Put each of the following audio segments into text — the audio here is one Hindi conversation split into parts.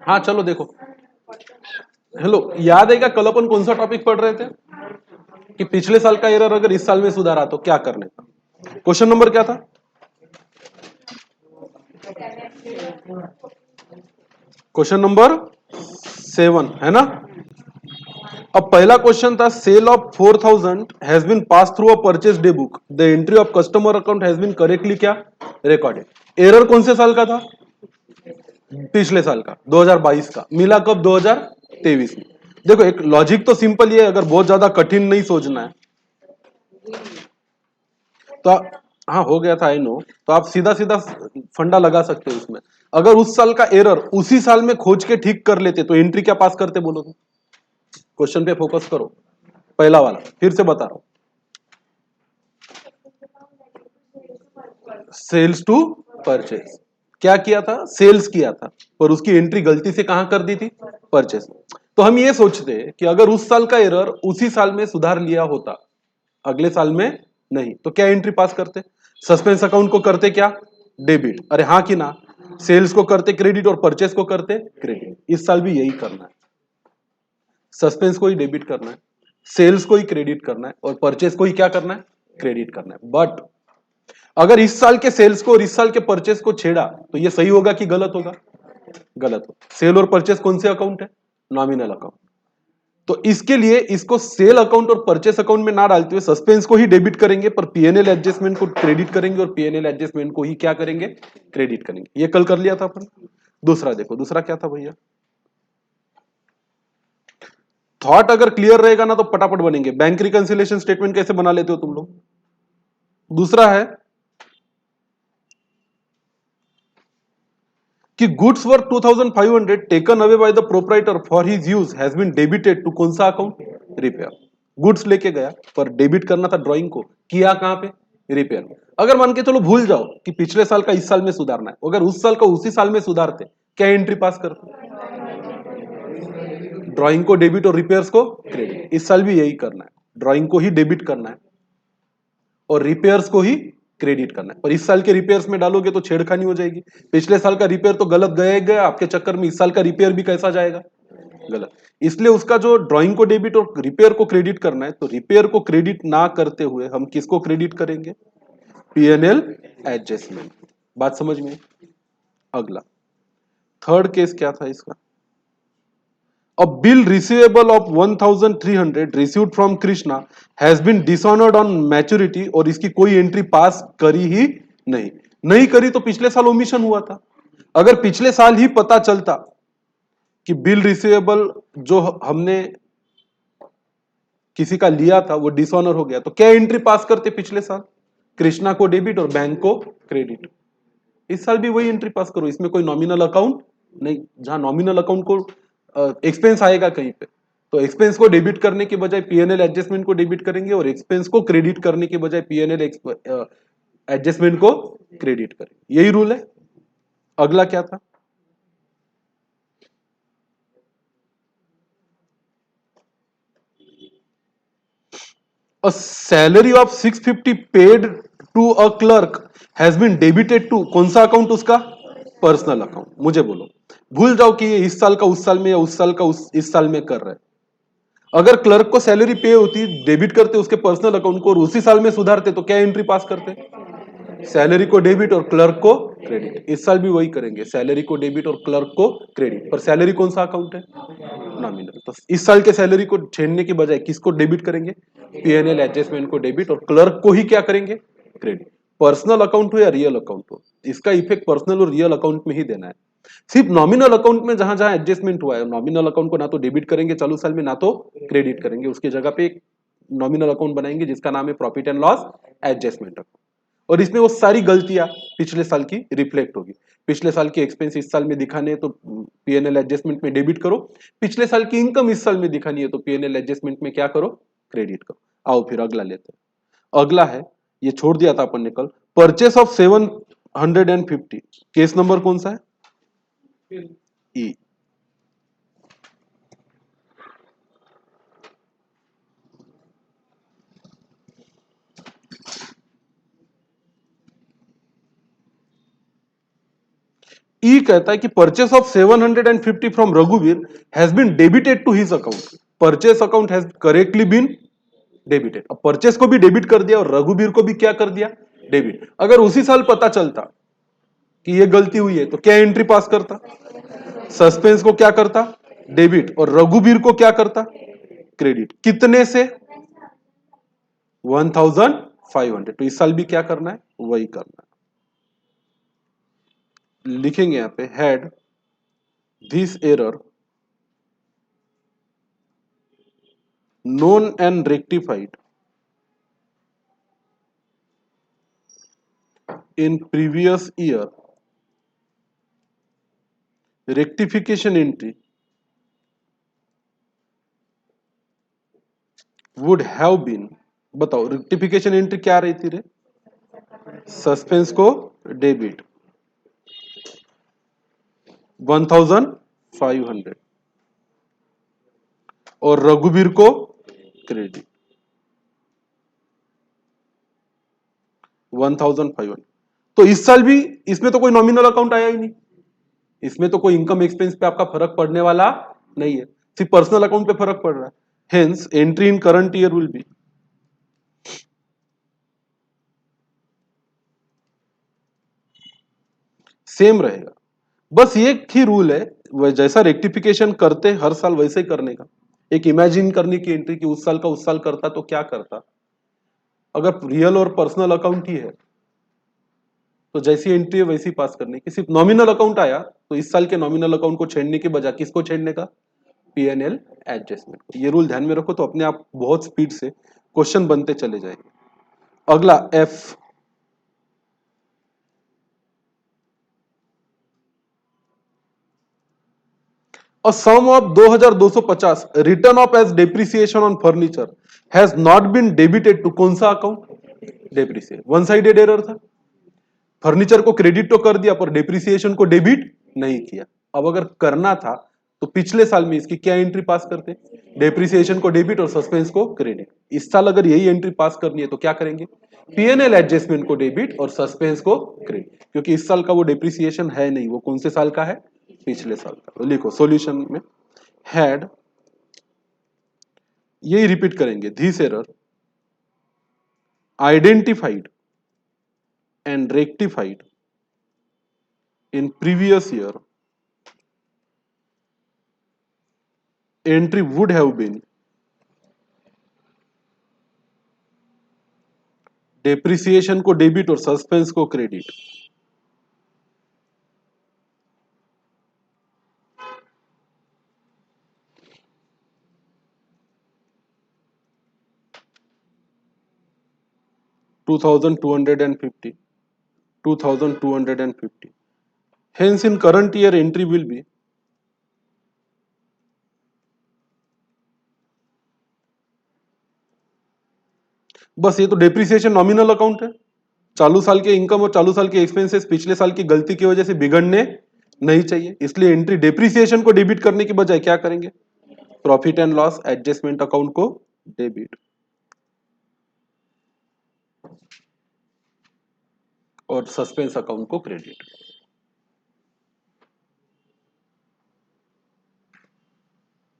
हाँ चलो देखो, हेलो, याद है क्या कल अपन कौन सा टॉपिक पढ़ रहे थे कि पिछले साल का एरर अगर इस साल में सुधारा तो क्या करने का। क्वेश्चन नंबर क्या था? क्वेश्चन नंबर 7 है ना। अब पहला क्वेश्चन था sale of 4000 has been passed through a purchase day book, the entry of customer account has been correctly क्या रिकॉर्डेड। एरर कौन से साल का था? पिछले साल का, 2022 का। मिला कब? 2023 में। देखो एक लॉजिक तो सिंपल ही है, अगर बहुत ज्यादा कठिन नहीं सोचना है तो हाँ हो गया था आई नो, तो आप सीधा सीधा फंडा लगा सकते हो उसमें। अगर उस साल का एरर उसी साल में खोज के ठीक कर लेते तो एंट्री क्या पास करते बोलो तो? क्वेश्चन पे फोकस करो, पहला वाला फिर से बता रहा हूं। सेल्स टू परचेज, क्या किया था? सेल्स किया था, पर उसकी एंट्री गलती से कहां कर दी थी? परचेज। तो हम ये सोचते हैं कि अगर उस साल का एरर उसी साल में सुधार लिया होता, अगले साल में नहीं, तो क्या एंट्री पास करते? सस्पेंस अकाउंट को करते क्या? डेबिट। अरे हाँ कि ना? सेल्स को करते क्रेडिट और परचेस को करते क्रेडिट। इस साल भी यही करना है, सस्पेंस को ही डेबिट करना है, सेल्स को ही क्रेडिट करना है और परचेस को ही क्या करना है? क्रेडिट करना है। बट अगर इस साल के सेल्स को और इस साल के परचेस को छेड़ा तो ये सही होगा कि गलत होगा? गलत हो। सेल और परचेस कौन से अकाउंट है? Nominal account. तो इसके लिए इसको सेल अकाउंट और परचेस अकाउंट में ना डालते हुए सस्पेंस को ही डेबिट करेंगे, पर पीएनएल एडजस्टमेंट को क्रेडिट करेंगे और पीएनएल एडजस्टमेंट को ही क्या करेंगे? क्रेडिट करेंगे। ये कल कर लिया था अपन। दूसरा देखो, दूसरा क्या था भैया? थॉट अगर क्लियर रहेगा ना तो पटापट बनेंगे। बैंक रिकंसिलिएशन स्टेटमेंट कैसे बना लेते हो तुम लोग? दूसरा है कि goods worth 2500 taken away by the proprietor for his use has been debited to कौन सा अकाउंट? रिपेयर। गुड्स लेके गया पर डेबिट करना था ड्राइंग को, किया कहां पे? रिपेयर में। अगर मान के चलो भूल जाओ कि पिछले साल का इस साल में सुधारना है, अगर उस साल का उसी साल में सुधारते क्या एंट्री पास करते? ड्राइंग को डेबिट और रिपेयर्स को क्रेडिट। इस साल भी यही करना है, ड्राइंग को ही डेबिट करना है और रिपेयर्स को ही क्रेडिट करना है। पर इस साल के रिपेयर्स में डालोगे तो छेड़खानी हो जाएगी। पिछले साल का रिपेयर तो गलत गया ही गया, आपके चक्कर में इस साल का रिपेयर भी कैसा जाएगा? गलत। इसलिए उसका जो ड्राइंग को डेबिट और रिपेयर को क्रेडिट करना है, तो रिपेयर को क्रेडिट ना करते हुए हम किसको क्रेडिट करेंगे? PNL adjustment. बात समझ में? अगला थर्ड केस क्या था इसका? A bill receivable of 1300 received from Krishna has been dishonored on maturity, और इसकी कोई एंट्री पास करी ही नहीं। नहीं करी तो पिछले साल ओमिशन हुआ था। अगर पिछले साल ही पता चलता कि बिल रिसीवेबल जो हमने किसी का लिया था वो डिसऑनर हो गया, तो क्या एंट्री पास करते पिछले साल? कृष्णा को डेबिट और बैंक को क्रेडिट। इस साल भी वही एंट्री पास करो, इसमें कोई नॉमिनल अकाउंट नहीं। जहां नॉमिनल अकाउंट को एक्सपेंस आएगा कहीं पे, तो एक्सपेंस को डेबिट करने के बजाय पीएनएल एडजस्टमेंट को डेबिट करेंगे और एक्सपेंस को क्रेडिट करने के बजाय पीएनएल एडजस्टमेंट को क्रेडिट करेंगे। यही रूल है। अगला क्या था? A salary of 650 paid to a clerk has been debited to कौन सा अकाउंट उसका? Personal account. मुझे बोलो, भूल जाओ कि ये इस साल का उस साल में या उस साल का इस साल में कर रहे हैं। अगर क्लर्क को सैलरी पे होती, डेबिट करते उसके पर्सनल अकाउंट को और उसी साल में सुधारते तो क्या एंट्री पास करते? सैलरी को डेबिट और क्लर्क को क्रेडिट। इस साल भी वही करेंगे, सैलरी को डेबिट और क्लर्क को क्रेडिट। पर सैलरी कौन सा अकाउंट है? नॉमिनल। तो इस साल के सैलरी को छेड़ने की बजाय किसको डेबिट करेंगे? पीएनएल एडजस्टमेंट को डेबिट और क्लर्क को ही क्या करेंगे? क्रेडिट। पर्सनल अकाउंट हो या रियल अकाउंट हो, इसका इफेक्ट पर्सनल और रियल अकाउंट में ही देना है। सिर्फ नॉमिनल अकाउंट में जहां जहां एडजस्टमेंट हुआ है, नॉमिनल अकाउंट को ना तो डेबिट करेंगे चालू साल में ना तो क्रेडिट करेंगे, उसकी जगह पे एक नॉमिनल अकाउंट बनाएंगे जिसका नाम है profit and loss adjustment account. और इसमें वो सारी गलतियां पिछले साल की रिफ्लेक्ट होगी। पिछले साल की एक्सपेंस इस साल में दिखाने हैं तो पीएनएल एडजस्टमेंट में डेबिट करो, पिछले साल की इनकम इस साल में दिखानी है तो पीएनएल एडजस्टमेंट में क्या करो? क्रेडिट करो। आओ फिर अगला लेते हैं। अगला है, ये छोड़ दिया था अपन ने कल, परचेस ऑफ 750। केस नंबर कौन सा है? ई। ई कहता है कि परचेस ऑफ 750 फ्रॉम रघुवीर has been debited to his account. Purchase account has correctly been debited. अब परचेस को भी डेबिट कर दिया और रघुवीर को भी क्या कर दिया, डेबिट। अगर उसी साल पता चलता कि ये गलती हुई है तो क्या एंट्री पास करता, सस्पेंस को क्या करता, डेबिट, और रघुवीर को क्या करता, क्रेडिट। कितने से, 1500। तो इस साल भी क्या करना है, वही करना है। लिखेंगे यहां पे had this error known and rectified in previous year, rectification entry would have been, बताओ रेक्टिफिकेशन एंट्री क्या रही थी रे, सस्पेंस को डेबिट 1500 और रघुवीर को क्रेडिट 1500। तो इस साल भी इसमें तो कोई नॉमिनल अकाउंट आया ही नहीं, इसमें तो कोई इनकम एक्सपेंस पे आपका फर्क पड़ने वाला नहीं है, सिर्फ पर्सनल अकाउंट पे फर्क पड़ रहा है। Hence entry in current year will be same रहेगा। बस ये ही रूल है, जैसा रेक्टिफिकेशन करते हर साल वैसे ही करने का। एक इमेजिन करने की एंट्री कि उस साल का उस साल करता तो क्या करता। अगर रियल और पर्सनल अकाउंट ही है तो जैसी एंट्री है वैसी पास करने की। सिर्फ नॉमिनल अकाउंट आया तो इस साल के नॉमिनल अकाउंट को छेड़ने के बजाय किसको छेड़ने का, पीएनएल एडजस्टमेंट। ये रूल ध्यान में रखो तो अपने आप बहुत स्पीड से क्वेश्चन बनते चले जाएंगे। अगला F, a sum of 2250 written off as depreciation on furniture has not been debited to कौन सा account, depreciation. One sided error था, फर्नीचर को क्रेडिट तो कर दिया पर डेप्रिसिएशन को डेबिट नहीं किया। अब अगर करना था तो पिछले साल में इसकी क्या एंट्री पास करते, डेप्रिसिएशन को डेबिट और सस्पेंस को क्रेडिट। इस साल अगर यही एंट्री पास करनी है तो क्या करेंगे, पीएनएल एडजस्टमेंट को डेबिट और सस्पेंस को क्रेडिट, क्योंकि इस साल का वो डेप्रिसिएशन है नहीं, वो कौन से साल का है, पिछले साल का। तो लिखो सॉल्यूशन में हैड, यही रिपीट करेंगे, this error identified and rectified in previous year, entry would have been depreciation को डेबिट और सस्पेंस को credit. $2250 hence in current year entry will be बस ये तो डेप्रिसिएशन नॉमिनल अकाउंट है, चालू साल के इनकम और चालू साल के एक्सपेंसेस पिछले साल की गलती की वजह से बिगड़ने नहीं चाहिए, इसलिए एंट्री डेप्रिसिएशन को डेबिट करने के बजाय क्या करेंगे, profit and loss adjustment account को डेबिट और सस्पेंस अकाउंट को क्रेडिट।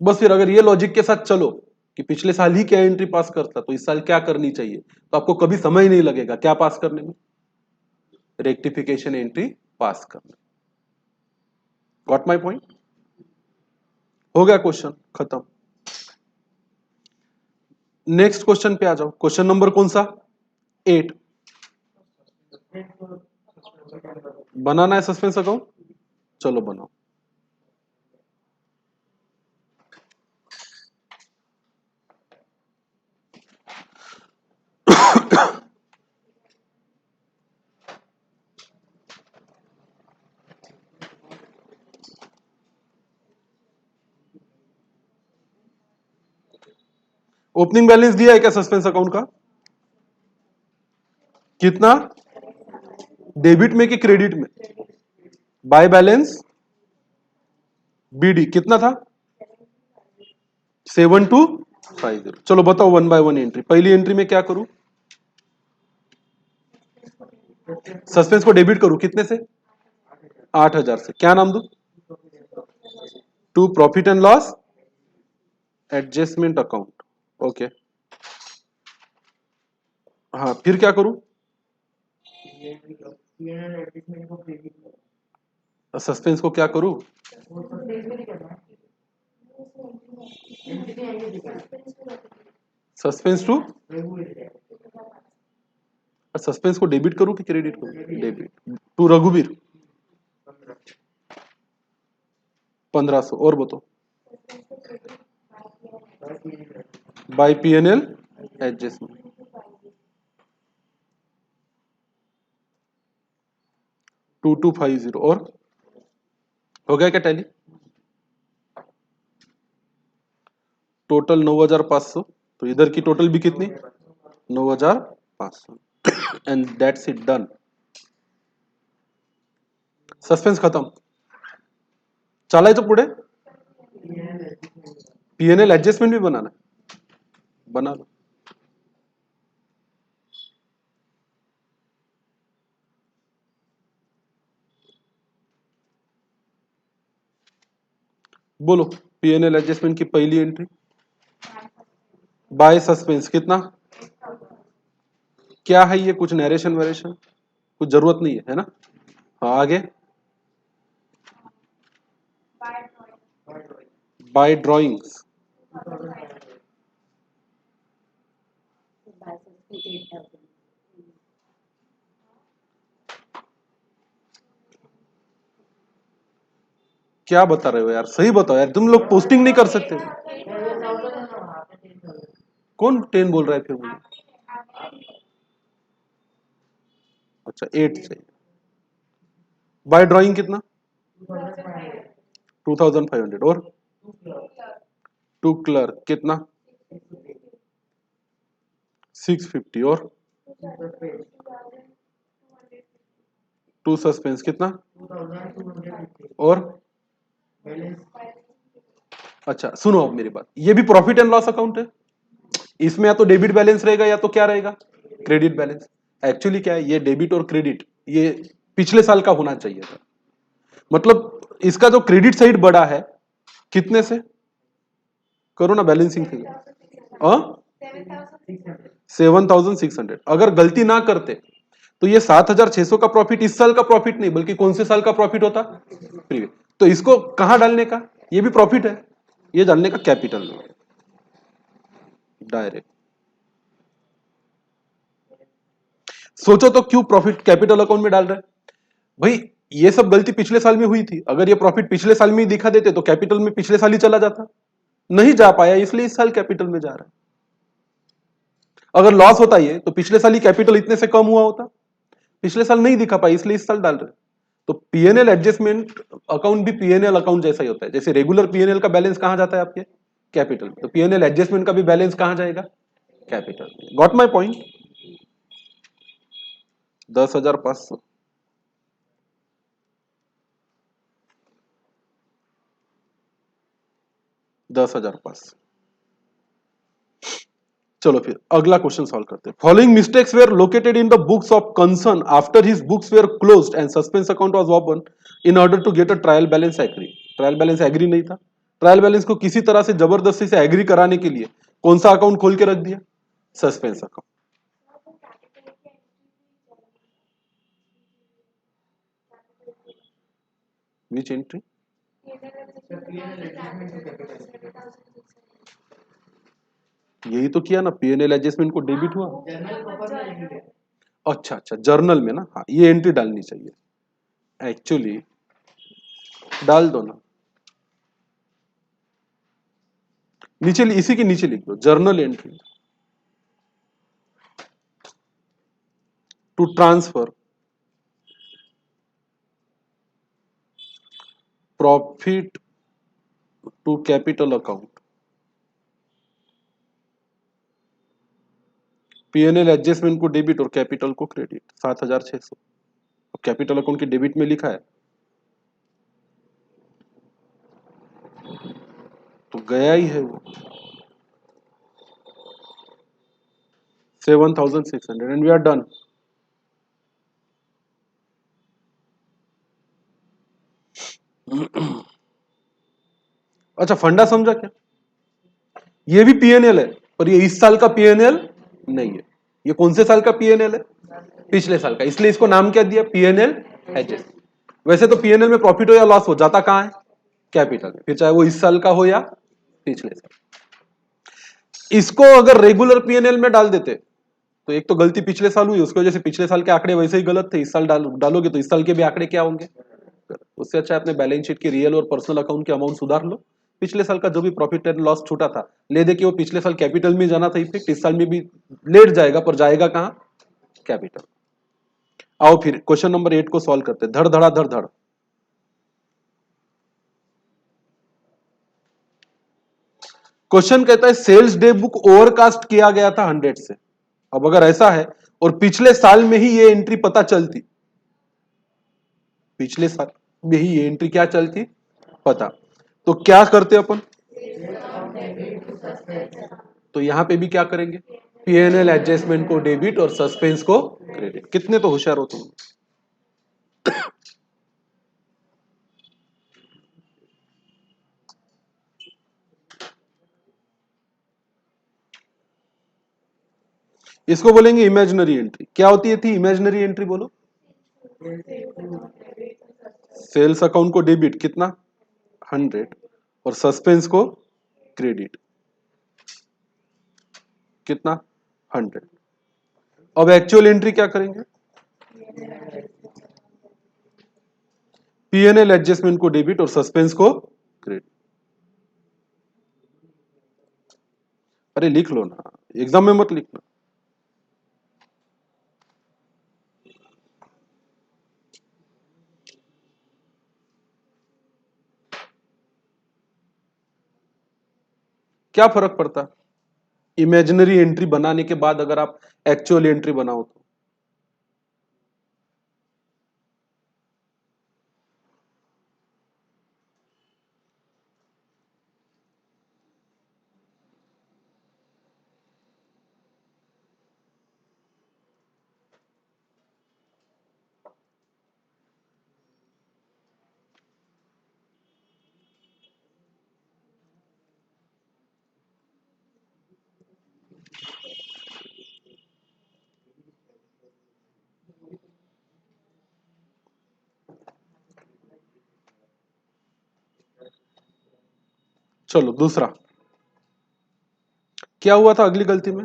बस फिर अगर ये लॉजिक के साथ चलो कि पिछले साल ही क्या एंट्री पास करता तो इस साल क्या करनी चाहिए, तो आपको कभी समय ही नहीं लगेगा क्या पास करने में, रेक्टिफिकेशन एंट्री पास करने। गॉट माय पॉइंट, हो गया क्वेश्चन खत्म। नेक्स्ट क्वेश्चन पे आ जाओ। क्वेश्चन नंबर कौन सा, 8। बनाना है सस्पेंस अकाउंट, चलो बनाओ। ओपनिंग बैलेंस दिया है क्या सस्पेंस अकाउंट का, कितना, डेबिट में कि क्रेडिट में, बाय बैलेंस बीडी कितना था, 7250। चलो बताओ वन बाय वन एंट्री। पहली एंट्री में क्या करूं, सस्पेंस को डेबिट करूं कितने से, 8,000 से क्या नाम दू? To profit and loss adjustment account. Okay, हाँ फिर क्या करूं? सस्पेंस को क्या करूं? सस्पेंस टू, सस्पेंस को डेबिट करूं कि क्रेडिट करूं? डेबिट टू रघुवीर 1500। और बताओ? By PNL adjustment 2250। और हो गया क्या टैली? टोटल 9500, तो इधर की टोटल भी कितनी? 9500 and that's it done. Suspense खत्म। चालायचं पुढे? पीएनएल एडजस्टमेंट भी बनाना है? बना लो। बोलो, पीएनएल एडजस्टमेंट की पहली एंट्री बाय सस्पेंस कितना? क्या है ये? कुछ नरेशन वरेशन कुछ जरूरत नहीं है ना? हाँ आगे। बाय ड्राइंग्स क्या बता रहे हो यार? सही बताओ यार, तुम लोग पोस्टिंग नहीं कर सकते? कौन 10 बोल रहा है फिर मुझे? अच्छा 8 चाहिए। बाय ड्राइंग कितना? 2500। और टू क्लर्क कितना? 650। और टू सस्पेंस कितना? और अच्छा सुनो अब मेरी बात, ये भी प्रॉफिट एंड लॉस अकाउंट है। इसमें या तो डेबिट बैलेंस रहेगा या तो क्या रहेगा? Credit balance. एक्चुअली क्या है, ये डेबिट और क्रेडिट ये पिछले साल का होना चाहिए था। मतलब इसका जो क्रेडिट साइड बढ़ा है कितने से? करो ना बैलेंसिंग थी। 7,600। अगर गलती ना करते तो ये 7,600 का प्रॉफिट इस साल का प्रॉफिट नहीं बल्कि कौन से साल का प्रॉफिट होता? प्रीवियस। तो इसको कहां डालने का? ये भी प्रॉफिट है, ये डालने का कैपिटल में डायरेक्ट। सोचो तो क्यों प्रॉफिट कैपिटल अकाउंट में डाल रहे हैं भाई? ये सब गलती पिछले साल में हुई थी, अगर ये प्रॉफिट पिछले साल में ही दिखा देते तो कैपिटल में पिछले साल ही चला जाता। नहीं जा पाया इसलिए इस साल कैपिटल में जा रहा है। अगर लॉस होता ये तो पिछले साल ही कैपिटल इतने से कम हुआ होता, पिछले साल नहीं दिखा पाई इसलिए इस साल डाल रहे। तो पीएनएल एडजस्टमेंट अकाउंट भी पीएनएल अकाउंट जैसा ही होता है। जैसे रेगुलर पीएनएल का बैलेंस कहां जाता है आपके? कैपिटल। तो पीएनएल एडजस्टमेंट का भी बैलेंस कहां जाएगा? कैपिटल। Got my point? 10,500 10,500। चलो फिर अगला क्वेश्चन सॉल्व करते हैं। Following mistakes were located in the books of concern after his books were closed and suspense account was open in order to get a trial balance agree. Trial balance agree नहीं था। ट्रायल बैलेंस को किसी तरह से जबरदस्ती से एग्री कराने के लिए कौन सा अकाउंट खोल के रख दिया? Suspense account. Which entry? यही तो किया ना, पीएनएल एडजस्टमेंट को डेबिट हुआ। अच्छा अच्छा, जर्नल में ना, हाँ ये एंट्री डालनी चाहिए एक्चुअली। डाल दो ना, नीचे इसी के नीचे लिख दो journal entry to transfer profit to capital account. PNL adjustment को डेबिट और कैपिटल को क्रेडिट 7,600। अब कैपिटल अकाउंट की डेबिट में लिखा है तो गया ही है वो 7,600 एंड वी आर डन। अच्छा, फंडा समझा क्या? ये भी पीएनएल है, पर ये इस साल का पीएनएल नहीं है। ये कौन से साल का पीएनएल है? पिछले साल का, इसलिए इसको नाम क्या दिया? PNL adjust. वैसे तो पीएनएल में प्रॉफिट हो या लॉस हो, जाता कहां है? कैपिटल में, फिर चाहे वो इस साल का हो या पिछले साल। इसको अगर रेगुलर पीएनएल में डाल देते तो एक तो गलती पिछले साल हुई, उसकी वजह से पिछले साल के आंकड़े वैसे ही गलत थे, इस साल डालोगे तो इस साल के भी आंकड़े क्या होंगे? उससे अच्छा अपने बैलेंस शीट की रियल और पर्सनल अकाउंट के अमाउंट सुधार लो। पिछले साल का जो भी प्रॉफिट एंड लॉस छूटा था ले दे के वो पिछले साल कैपिटल में जाना था इफेक्ट, इस साल में भी लेट जाएगा, पर जाएगा कहां? कैपिटल। आओ फिर क्वेश्चन नंबर 8 को सॉल्व करते हैं। धड़ धड़ा धड़ धड़। क्वेश्चन कहता है सेल्स डे बुक ओवरकास्ट किया गया था 100 से। अब अगर ऐसा है और पिछले साल में ही ये एंट्री पता चलती, पिछले साल में ही ये एंट्री क्या चलती पता, तो क्या करते अपन? तो यहां पे भी क्या करेंगे? पीएनएल एडजस्टमेंट को डेबिट और सस्पेंस को क्रेडिट। कितने तो होशियार हो तुम। इसको बोलेंगे इमेजिनरी एंट्री। क्या होती है थी इमेजिनरी एंट्री? बोलो। सेल्स अकाउंट को डेबिट कितना? 100 और सस्पेंस को क्रेडिट कितना? 100। अब एक्चुअल एंट्री क्या करेंगे? पीएनएल एडजस्टमेंट को डेबिट और सस्पेंस को क्रेडिट। अरे लिख लो ना, एग्जाम में मत लिखना। क्या फर्क पड़ता है इमेजिनरी एंट्री बनाने के बाद अगर आप एक्चुअल एंट्री बनाओ तो? चलो दूसरा क्या हुआ था अगली गलती में?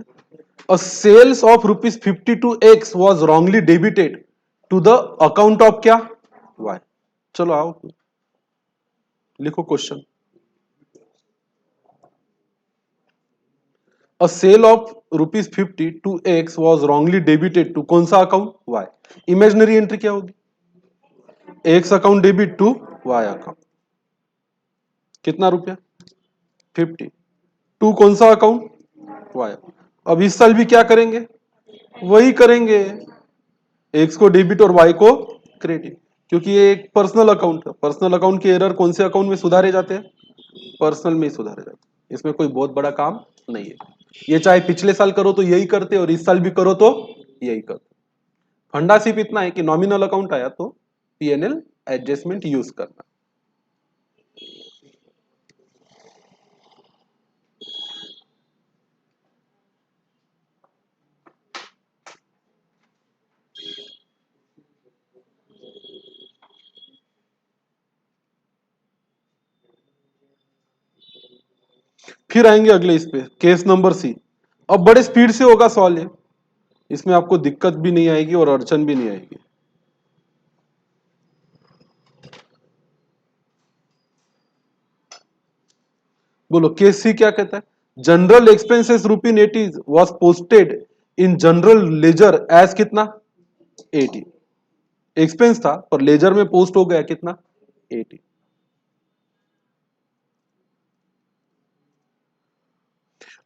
A sales of ₹52x was wrongly debited to the account of क्या? वाई। चलो आओ लिखो question. A sale of ₹52x was wrongly debited to कौन सा अकाउंट? वाई। इमेजिनरी एंट्री क्या होगी? X account debit to Y account. कितना रुपया? 50। टू कौन सा अकाउंट? वाई। अब इस साल भी क्या करेंगे? वही करेंगे, एक्स को डेबिट और वाई को क्रेडिट, क्योंकि ये एक पर्सनल अकाउंट है। पर्सनल अकाउंट के एरर कौन से अकाउंट में सुधारे जाते हैं? पर्सनल में ही सुधारे जाते हैं। इसमें कोई बहुत बड़ा काम नहीं है। ये चाहे पिछले साल करो तो यही करते और इस साल भी करो तो यही करते। फंडा सिर्फ इतना है कि नॉमिनल अकाउंट आया तो पीएनएल एडजस्टमेंट यूज करना। फिर आएंगे अगले इस पे, केस नंबर सी। अब बड़े स्पीड से होगा सॉल्व ये, इसमें आपको दिक्कत भी नहीं आएगी और अड़चन भी नहीं आएगी। बोलो केस सी क्या कहता है? General expenses ₹80 was posted in general ledger as कितना? 80। एक्सपेंस था पर लेजर में पोस्ट हो गया कितना? 80।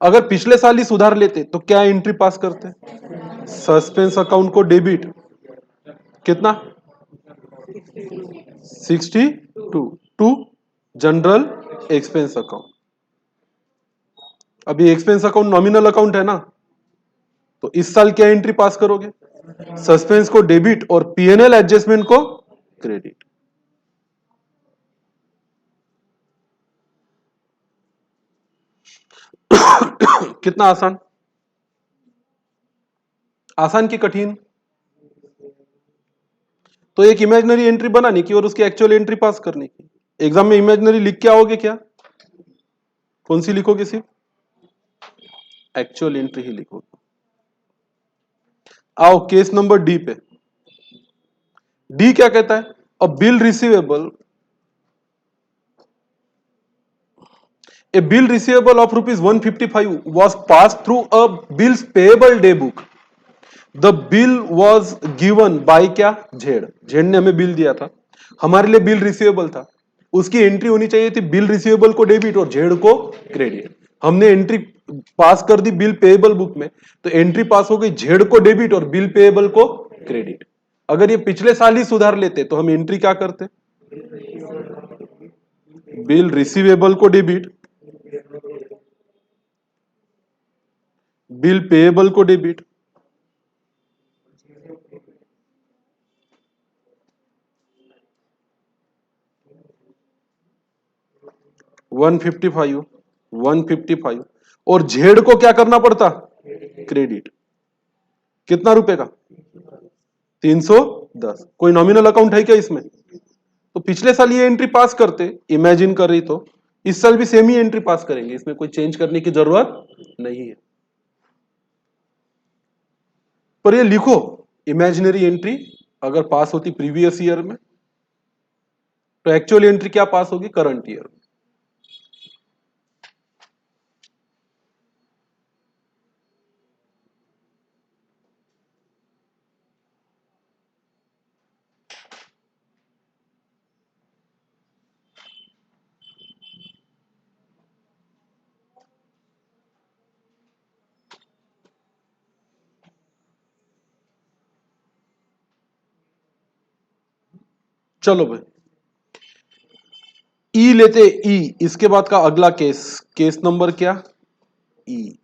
अगर पिछले साल ही सुधार लेते तो क्या एंट्री पास करते? सस्पेंस अकाउंट को डेबिट कितना? 62 टू जनरल एक्सपेंस अकाउंट। अभी एक्सपेंस अकाउंट नॉमिनल अकाउंट है ना, तो इस साल क्या एंट्री पास करोगे? सस्पेंस को डेबिट और पीएनएल एडजस्टमेंट को क्रेडिट। कितना आसान, आसान की कठिन? तो एक इमेजिनरी एंट्री बनाने की और उसकी एक्चुअल एंट्री पास करने की। एग्जाम में इमेजिनरी लिख के आओगे क्या? कौन सी लिखोगे? सिर्फ एक्चुअल एंट्री ही लिखोगे। आओ केस नंबर डी पे। डी क्या कहता है? अ bill receivable, a bill receivable of rupees 155 was passed through a bills payable day book. The bill was given by क्या? झेड़। झेड़ ने हमें बिल दिया था, हमारे लिए बिल रिसीवेबल था, उसकी एंट्री होनी चाहिए थी बिल रिसीवेबल को डेबिट और झेड़ को क्रेडिट। हमने एंट्री पास कर दी बिल पेएबल बुक में, तो एंट्री पास हो गई झेड़ को डेबिट और बिल पेएबल को क्रेडिट। अगर ये पिछले साल ही सुधार लेते तो हम एंट्री क्या करते? बिल रिसीवेबल को डेबिट, बिल पेएबल को डेबिट, वन फिफ्टी फाइव और झेड़ को क्या करना पड़ता? क्रेडिट। कितना रुपए का? 310। कोई नॉमिनल अकाउंट है क्या इसमें? तो पिछले साल ये एंट्री पास करते, इमेजिन कर रही, तो इस साल भी सेम ही एंट्री पास करेंगे, इसमें कोई चेंज करने की जरूरत नहीं है। पर ये लिखो, इमेजिनरी एंट्री अगर पास होती प्रीवियस ईयर में, तो एक्चुअल एंट्री क्या पास होगी? करंट ईयर में। चलो भाई, ई लेते। ई, इसके बाद का अगला केस, केस नंबर क्या? ई।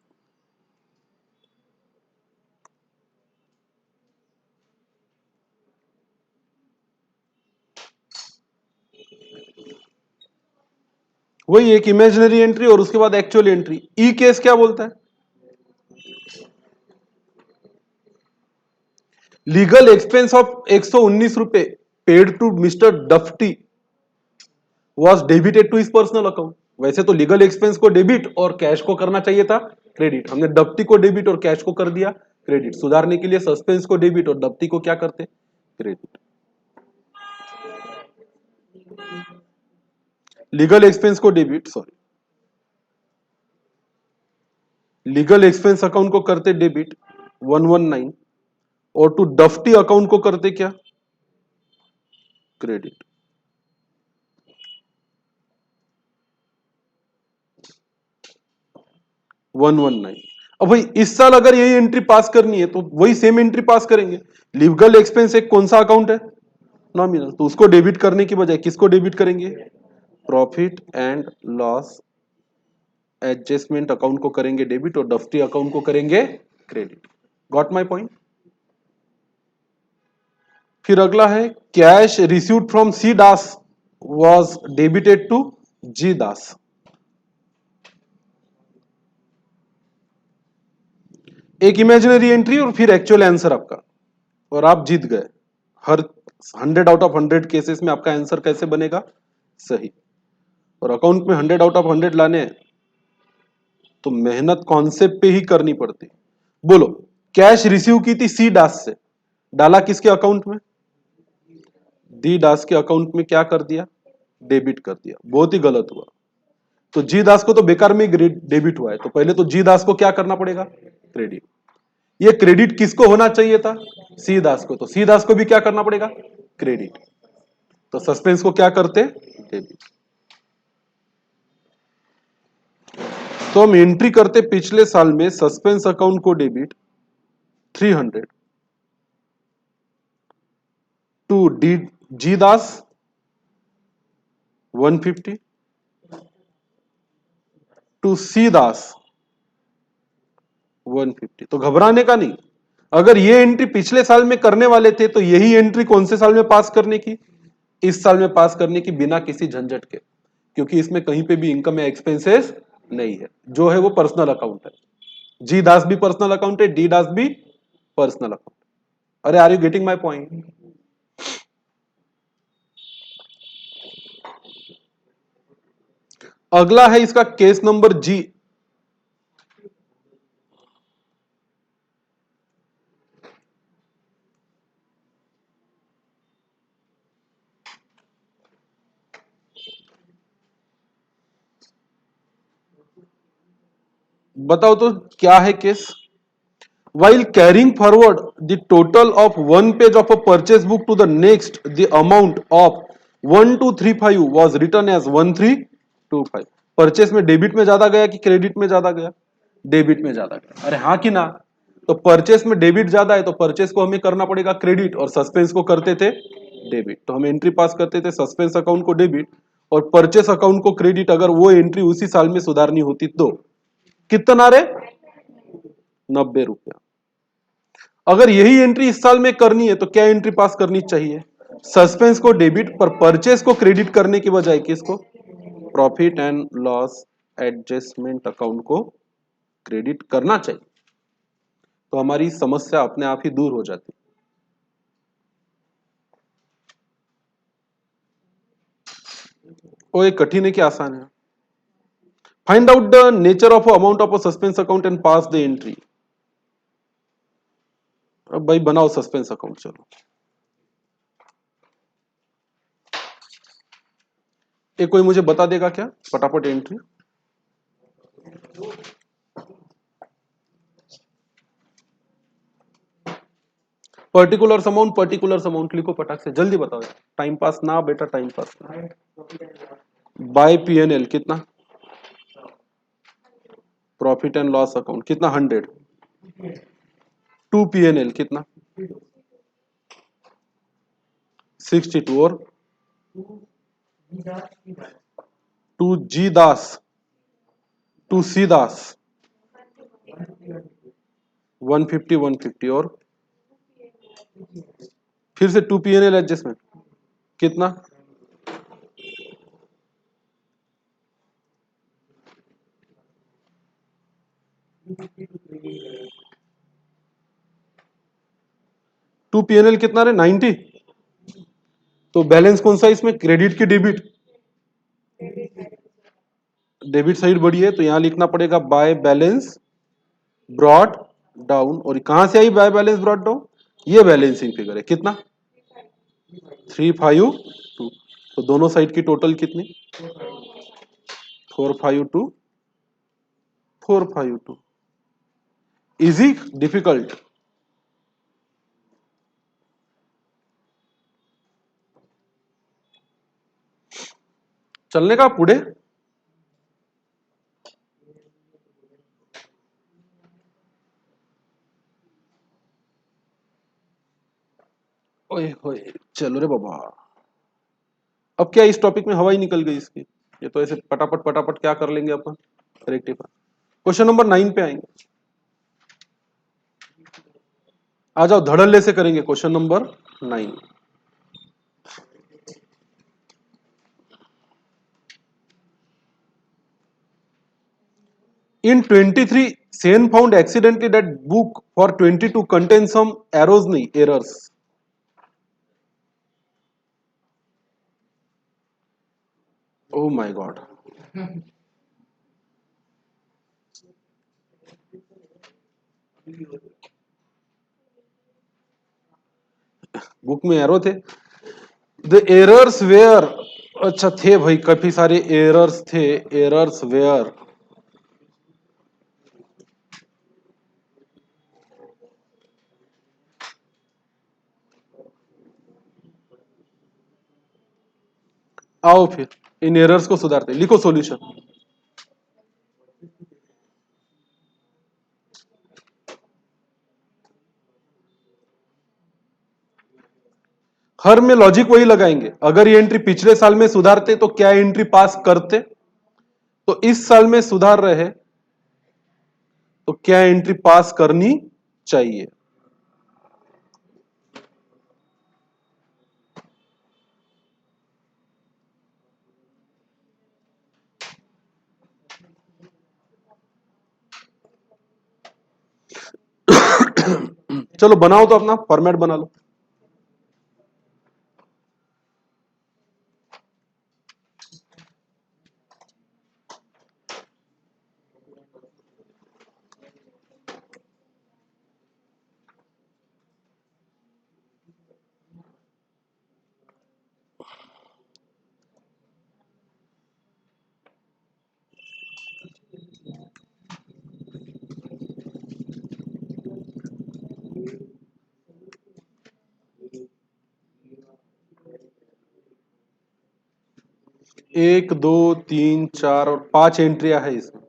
वही एक इमेजिनरी एंट्री और उसके बाद एक्चुअल एंट्री। ई केस क्या बोलता है? लीगल एक्सपेंस ऑफ 119 रुपए paid to mister Dufty was debited to his personal account. वैसे तो लीगल एक्सपेंस को डेबिट और कैश को करना चाहिए था क्रेडिट, हमने डप्टी को डेबिट और कैश को कर दिया क्रेडिट। सुधारने के लिए सस्पेंस को डेबिट और डप्टी को क्या करते? क्रेडिट। लीगल एक्सपेंस को debit, sorry, legal expense account को करते डेबिट 119 और टू डफ्टी अकाउंट को करते क्या? क्रेडिट। One one nine. अब भाई इस साल अगर यही एंट्री पास करनी है तो वही सेम एंट्री पास करेंगे। लीगल एक्सपेंस एक कौन सा अकाउंट है? नॉमिनल, तो उसको डेबिट करने की बजाय किसको डेबिट करेंगे? Profit and loss adjustment account को करेंगे डेबिट और डफ्टी अकाउंट को करेंगे क्रेडिट। Got my point? फिर अगला है cash received from C Das was debited to G Das. एक इमेजिनरी एंट्री और फिर एक्चुअल आंसर आपका, और आप जीत गए। हर 100 आउट ऑफ 100 केसेस में आपका आंसर कैसे बनेगा? सही। और अकाउंट में 100 आउट ऑफ 100 लाने हैं तो मेहनत कॉन्सेप्ट पे ही करनी पड़ती। बोलो, कैश रिसीव की थी सी दास से, डाला किसके अकाउंट में? डी दास के अकाउंट में, क्या कर दिया? डेबिट कर दिया। बहुत ही गलत हुआ। तो जी दास को तो बेकार में डेबिट हुआ है, तो पहले तो जी दास को क्या करना पड़ेगा? क्रेडिट। ये क्रेडिट किसको होना चाहिए था? सी दास को, तो सी दास को भी क्या करना पड़ेगा? क्रेडिट। तो सस्पेंस को क्या करते? डेबिट। तो हम एंट्री करते पिछले साल में सस्पेंस अकाउंट को debit 300 to D G Das 150 to C Das 150। तो घबराने का नहीं, अगर ये एंट्री पिछले साल में करने वाले थे तो यही एंट्री कौन से साल में पास करने की? इस साल में पास करने की, बिना किसी झंझट के, क्योंकि इसमें कहीं पे भी इनकम या एक्सपेंसेस नहीं है, जो है वो पर्सनल अकाउंट है। जी दास भी पर्सनल अकाउंट है, डी दास भी पर्सनल अकाउंट। अरे are you getting my point? अगला है इसका केस नंबर जी। बताओ तो क्या है case? While carrying forward the total of one page of a purchase book to the next, the amount of 1235 was written as 1325। Purchase में डेबिट में ज्यादा गया कि क्रेडिट में ज्यादा गया? डेबिट में ज्यादा गया। अरे हाँ कि ना? तो परचेस में डेबिट ज्यादा है तो परचेस को हमें करना पड़ेगा क्रेडिट, और सस्पेंस को करते थे डेबिट। तो हम एंट्री पास करते थे सस्पेंस अकाउंट को डेबिट और परचेस अकाउंट को क्रेडिट, अगर वो एंट्री उसी साल में सुधारनी होती तो। कितना रे? 90 रुपया। अगर यही एंट्री इस साल में करनी है तो क्या एंट्री पास करनी चाहिए? सस्पेंस को डेबिट पर परचेस को क्रेडिट करने की बजाय किसको? Profit and loss adjustment account को क्रेडिट करना चाहिए, तो हमारी समस्या अपने आप ही दूर हो जाती। वो एक कठिन है कि आसान है? Find out the nature of amount of a suspense account and pass the entry. अब भाई बनाओ सस्पेंस अकाउंट, चलो। ये कोई मुझे बता देगा क्या फटाफट एंट्री? पर्टिकुलर अमाउंट लिखो फटाक से, जल्दी बताओ यार। टाइम पास ना बेटा, टाइम पास ना। बाय पीएनएल कितना? प्रॉफिट एंड लॉस अकाउंट कितना? 100। टू पीएनएल कितना? 62। और to G Das, to C Das 150 150। और फिर से टू पीएनएल एडजस्टमेंट कितना? टू पीएनएल कितना रे? 90। तो बैलेंस कौन सा इसमें, क्रेडिट की डेबिट? डेबिट साइड बड़ी है तो यहां लिखना पड़ेगा बाय बैलेंस ब्रॉड डाउन। और कहां से आई बाय बैलेंस ब्रॉड डाउन? ये बैलेंसिंग फिगर है कितना? 352। तो दोनों साइड की टोटल कितनी? 452। 452। Easy difficult? चलने का पुढे? ओए होए, चलो रे बाबा। अब क्या इस टॉपिक में हवा ही निकल गई इसकी? ये तो ऐसे पटापट पटापट क्या कर लेंगे अपन, रेक्टिफाई। क्वेश्चन नंबर 9 पे आएंगे। आ जाओ धड़ल्ले से करेंगे question number 9। In 23, Sen found accidentally that book for 22 contains some arrows नहीं errors। Oh my god। Book में एरो थे? द एरर्स वेयर, अच्छा थे भाई, काफी सारे एरर्स थे। एरर्स वेयर, आओ फिर इन एरर्स को सुधारते, लिखो सॉल्यूशन। हर में लॉजिक वही लगाएंगे, अगर ये एंट्री पिछले साल में सुधारते तो क्या एंट्री पास करते? तो इस साल में सुधार रहे तो क्या एंट्री पास करनी चाहिए? चलो बनाओ तो अपना फॉर्मेट बना लो। एक दो तीन चार और पांच एंट्रियां है इसमें।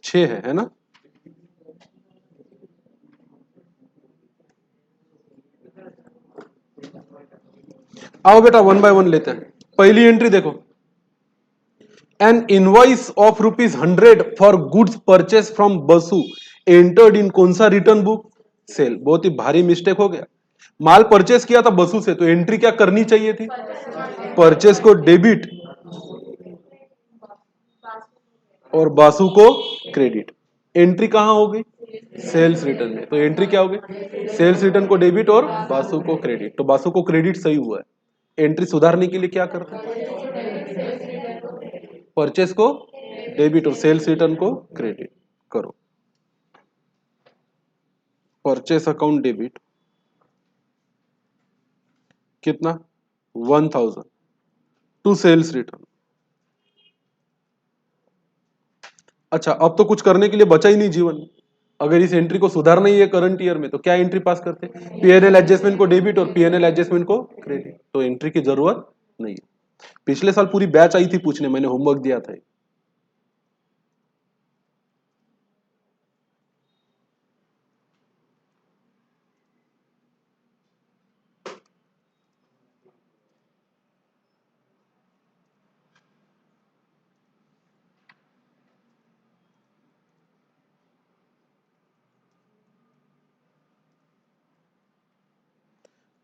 छह है ना? आओ बेटा वन बाय वन लेते हैं। पहली एंट्री देखो, N invoice of ₹100 for goods purchase from Basu entered in कौन सा रिटर्न बुक? सेल। बहुत ही भारी मिस्टेक हो गया। माल परचेस किया था बसु से, तो एंट्री क्या करनी चाहिए थी? परचेस को डेबिट और बासु को क्रेडिट। एंट्री कहां हो गई? सेल्स रिटर्न में। तो एंट्री क्या हो गई? सेल्स रिटर्न को डेबिट और बासु को क्रेडिट। तो बासु को क्रेडिट सही हुआ है। एंट्री सुधारने के लिए क्या करते हैं? परचेस को डेबिट और सेल्स रिटर्न को क्रेडिट करो। परचेस अकाउंट डेबिट कितना? 1000 टू सेल्स रिटर्न। अच्छा, अब तो कुछ करने के लिए बचा ही नहीं जीवन में। अगर इस एंट्री को सुधारना ही है करंट ईयर में, तो क्या एंट्री पास करते हैं? पीएनएल एडजस्टमेंट को डेबिट और पीएनएल एडजस्टमेंट को क्रेडिट। तो एंट्री की जरूरत नहीं है। पिछले साल पूरी बैच आई थी पूछने, मैंने होमवर्क दिया था।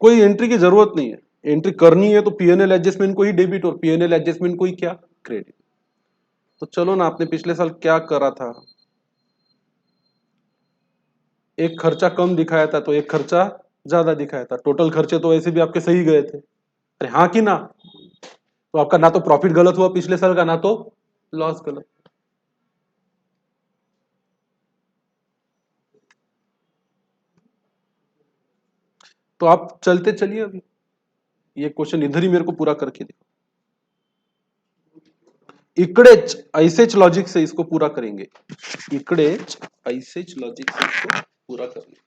कोई एंट्री की जरूरत नहीं है। एंट्री करनी है तो पीएनएल एडजस्टमेंट को ही डेबिट और पीएनएल एडजस्टमेंट को ही क्या? क्रेडिट। तो चलो ना, आपने पिछले साल क्या करा था? एक खर्चा कम दिखाया था तो एक खर्चा ज्यादा दिखाया था। टोटल खर्चे तो वैसे भी आपके सही गए थे। अरे हाँ कि ना? तो आपका ना तो प्रॉफिट गलत हुआ पिछले साल का, ना तो लॉस गलत। तो आप चलते चलिए अभी, ये क्वेश्चन इधर ही मेरे को पूरा करके दे। इकड़ेच ऐसेच लॉजिक से इसको पूरा करेंगे। इकड़ेच ऐसेच लॉजिक से इसको पूरा करेंगे।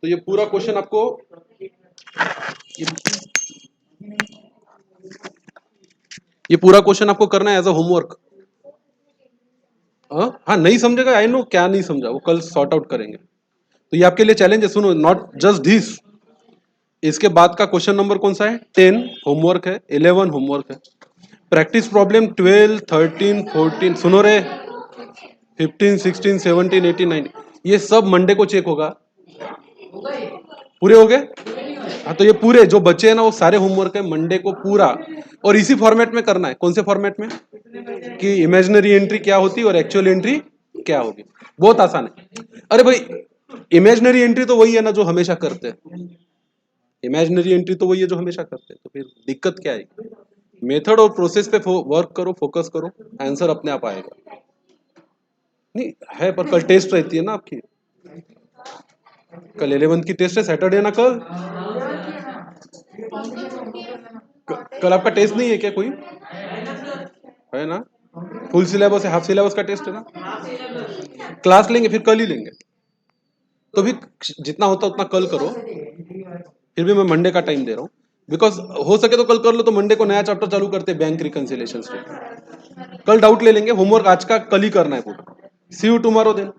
तो ये पूरा क्वेश्चन आपको ये पूरा क्वेश्चन आपको करना है एज अ होमवर्क। हाँ नहीं समझेगा, आई नो क्या नहीं समझा, वो कल सॉर्ट आउट करेंगे। तो ये आपके लिए चैलेंज है, सुनो, नॉट जस्ट दिस। इसके बाद का क्वेश्चन नंबर कौन सा है? 10 होमवर्क है, 11 होमवर्क है। प्रैक्टिस प्रॉब्लम 12, 13, 14, सुनो रे, 15, 16, 17, 18, 19, ये सब मंडे को चेक होगा। पूरे हो गए? हाँ, तो ये पूरे जो बचे हैं ना, वो सारे होमवर्क है मंडे को पूरा, और इसी फॉर्मेट में करना है। कौन से फॉर्मेट में? कि इमेजिनरी एंट्री क्या होती है और एक्चुअल एंट्री क्या होगी। बहुत आसान है। अरे भाई, इमेजिनरी एंट्री तो वही है ना जो हमेशा करते हैं। इमेजिनरी एंट्री तो वही है जो हमेशा करते हैं, तो फिर दिक्कत क्या है? मेथड और प्रोसेस पे वर्क करो, फोकस करो, आंसर अपने आप आएगा। नहीं है, पर कल टेस्ट रहती है ना आपकी। कल 11th की टेस्ट है, सैटरडे ना कल। कल आपका टेस्ट नहीं है क्या कोई? है ना? फुल सिलेबस है, हाफ सिलेबस का टेस्ट है ना? क्लास लेंगे फिर कल ही लेंगे। तो भी जितना होता उतना कल करो। फिर भी मैं मंडे का टाइम दे रहा हूँ, बिकॉज हो सके तो कल कर लो, तो मंडे को नया चैप्टर चालू करते हैं, बैंक रिकंसिलिएशन स्टेटमेंट। कल डाउट ले लेंगे, होमवर्क आज का कल ही करना है पूरा। सी यू टुमारो देन।